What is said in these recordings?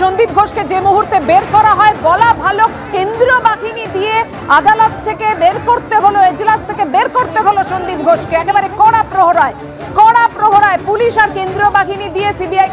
সন্দীপ ঘোষকে যে মুহূর্তে বের করা হয় বলা ভালো কেন্দ্রীয় বাহিনী দিয়ে আদালত থেকে বের করতে হলো, এজলাস থেকে বের করতে হলো সন্দীপ ঘোষকে। একেবারে কড়া প্রহরায় পুলিশ আর কেন্দ্রীয় বাহিনী দিয়ে সিবিআই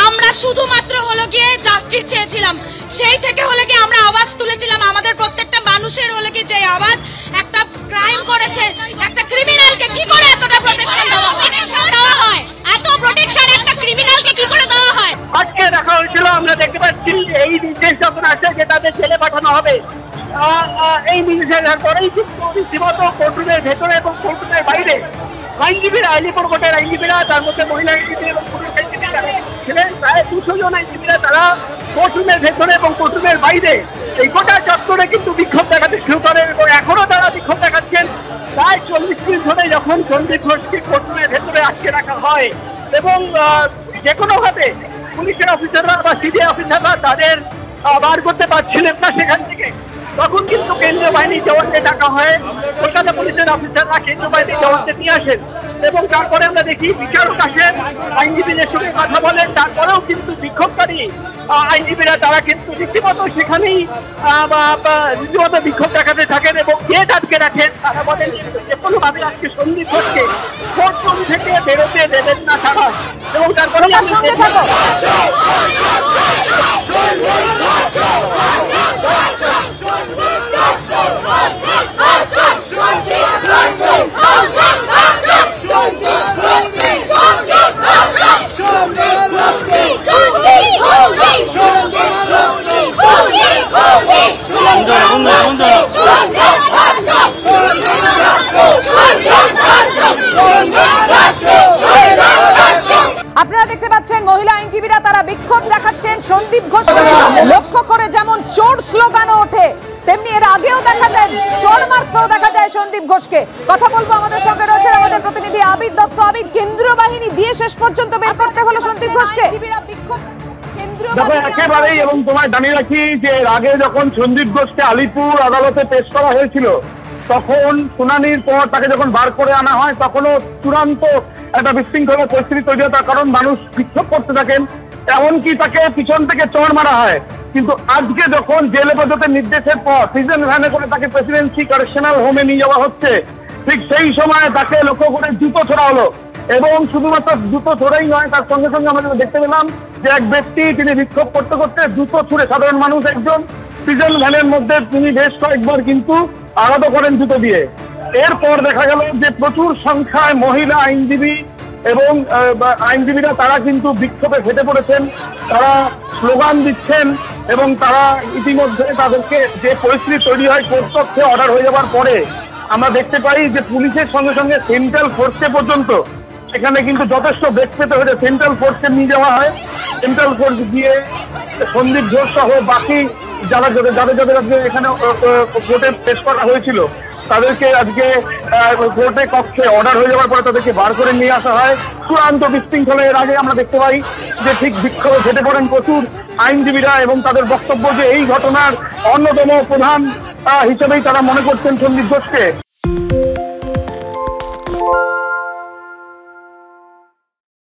আমরা শুধুমাত্র হলো গিয়ে জাস্টিস চেয়েছিলাম, সেই থেকে হলো গিয়ে আমরা আওয়াজ তুলেছিলাম। আমাদের প্রত্যেকটা মানুষের হলো গিয়ে যে আওয়াজ, একটা ক্রাইম করেছে একটা ক্রিমিনালকে কি করে এতটা প্রোটেকশন দেওয়া হয়, এত প্রোটেকশন একটা ক্রিমিনালকে কি করে দেওয়া হয়। আজকে দেখা হয়েছিল, আমরা দেখতে পাচ্ছি এই নির্দেশ যখন আসে যে তাদের জেলে পাঠানো হবে, এই নির্দেশের পরেই কিন্তু রীতিমতো কোর্টরুমের ভেতরে এবং কোর্টরুমের বাইরে আইনজীবীরা, আলিপুর কোর্টের আইনজীবীরা, তার মধ্যে মহিলা আইনজীবী এবং পুরুষ আইনজীবী যারা ছিলেন প্রায় 200 জন আইনজীবীরা, তারা কোর্টরুমের ভেতরে এবং কোর্টরুমের বাইরে এই গোটা চত্বরে কিন্তু বিক্ষোভ দেখাতে শুরু করেন এবং এখনো তারা বিক্ষোভ দেখাচ্ছেন। প্রায় 40 মিনিট ধরে যখন সন্দীপ ঘোষকে কোর্টরুমের ভেতরে আটকে রাখা হয় এবং যে কোনোভাবে পুলিশের অফিসাররা বা সিবিআই অফিসাররা তাদের বার করতে পারছিলেন না সেখান থেকে, তখন কিন্তু কেন্দ্রীয় বাহিনীর জওয়ানদের ডাকা হয়। কলকাতা পুলিশের অফিসাররা কেন্দ্রীয় বাহিনীর জওয়ানদের নিয়ে আসেন এবং তারপরে আমরা দেখি বিচারক আসেন, আইনজীবীদের সঙ্গে কথা বলেন। তারপরেও কিন্তু বিক্ষোভকারী আইনজীবীরা তারা কিন্তু রীতিমতো সেখানেই রীতিমতো বিক্ষোভ দেখাতে থাকেন এবং গেট আটকে রাখেন। তারা বলেন যে কোনোভাবে আজকে সন্দীপ ঘোষকে কোর্টরুম থেকে বেরোতে দেবেন না তারা। এবং তারপরে সঙ্গে থাকো আপনারা দেখতে পাচ্ছেন মহিলা আইনজীবীরা তারা বিক্ষোভ দেখাচ্ছেন সন্দীপ ঘোষ লক্ষ্য করে। যেমন চোর স্লোগানও ওঠে, তেমনি এর আগেও দেখা যায় চোর মারতেও দেখা যায় সন্দীপ ঘোষকে। কথা বলবো, আমাদের সঙ্গে রয়েছেন আমাদের প্রতিনিধি আবির দত্ত। আবির, কেন্দ্রীয় বাহিনী দিয়ে শেষ পর্যন্ত বের করতে হলো সন্দীপ ঘোষকে। একেবারেই, এবং তোমায় জানিয়ে রাখি যে এর আগে যখন সন্দীপ ঘোষকে আলিপুর আদালতে পেশ করা হয়েছিল, তখন শুনানির পর তাকে যখন বার করে আনা হয় তখনও চূড়ান্ত একটা বিশৃঙ্খলা পরিস্থিতি তৈরি হয়, তার কারণ মানুষ বিক্ষোভ করতে থাকেন, এমনকি তাকে পিছন থেকে চড় মারা হয়। কিন্তু আজকে যখন জেল হেফাজতের নির্দেশের পর প্রিজন ভ্যানে করে তাকে প্রেসিডেন্সি কারেকশনাল হোমে নিয়ে যাওয়া হচ্ছে, ঠিক সেই সময় তাকে লক্ষ্য করে জুতো ছোড়া হলো। এবং শুধুমাত্র জুতো ছোড়াই নয়, তার সঙ্গে সঙ্গে আমরা দেখতে পেলাম যে এক ব্যক্তি তিনি বিক্ষোভ করতে করতে জুতো ছুঁড়ে, সাধারণ মানুষ একজন প্রিজন ভ্যানের মধ্যে তিনি বেশ কয়েকবার কিন্তু আঘাত করেন জুতো দিয়ে। এরপর দেখা গেল যে প্রচুর সংখ্যায় মহিলা আইনজীবী এবং আইনজীবীরা তারা কিন্তু বিক্ষোভে ফেটে পড়েছেন, তারা স্লোগান দিচ্ছেন এবং তারা ইতিমধ্যে তাদেরকে যে পরিস্থিতি তৈরি হয় কোর্টে অর্ডার হয়ে যাওয়ার পরে আমরা দেখতে পাই যে পুলিশের সঙ্গে সঙ্গে সেন্ট্রাল ফোর্সকে পর্যন্ত সেখানে কিন্তু যথেষ্ট বেগ পেতে হয়েছে, সেন্ট্রাল ফোর্সকে নিয়ে যাওয়া হয়। সেন্ট্রাল ফোর্স গিয়ে সন্দীপ ঘোষ সহ বাকি যাদের এখানে কোর্টে পেশ করা হয়েছিল তাদেরকে আজকে কোর্টে কক্ষে অর্ডার হয়ে যাওয়ার পরে তাদেরকে বার করে নিয়ে আসা হয়। চূড়ান্ত বিশৃঙ্খলা এর আগে আমরা দেখতে পাই যে ঠিক বিক্ষোভে ফেটে পড়েন প্রচুর আইনজীবীরা এবং তাদের বক্তব্য যে এই ঘটনার অন্যতম প্রধান হিসেবেই তারা মনে করছেন সন্দীপ ঘোষকে।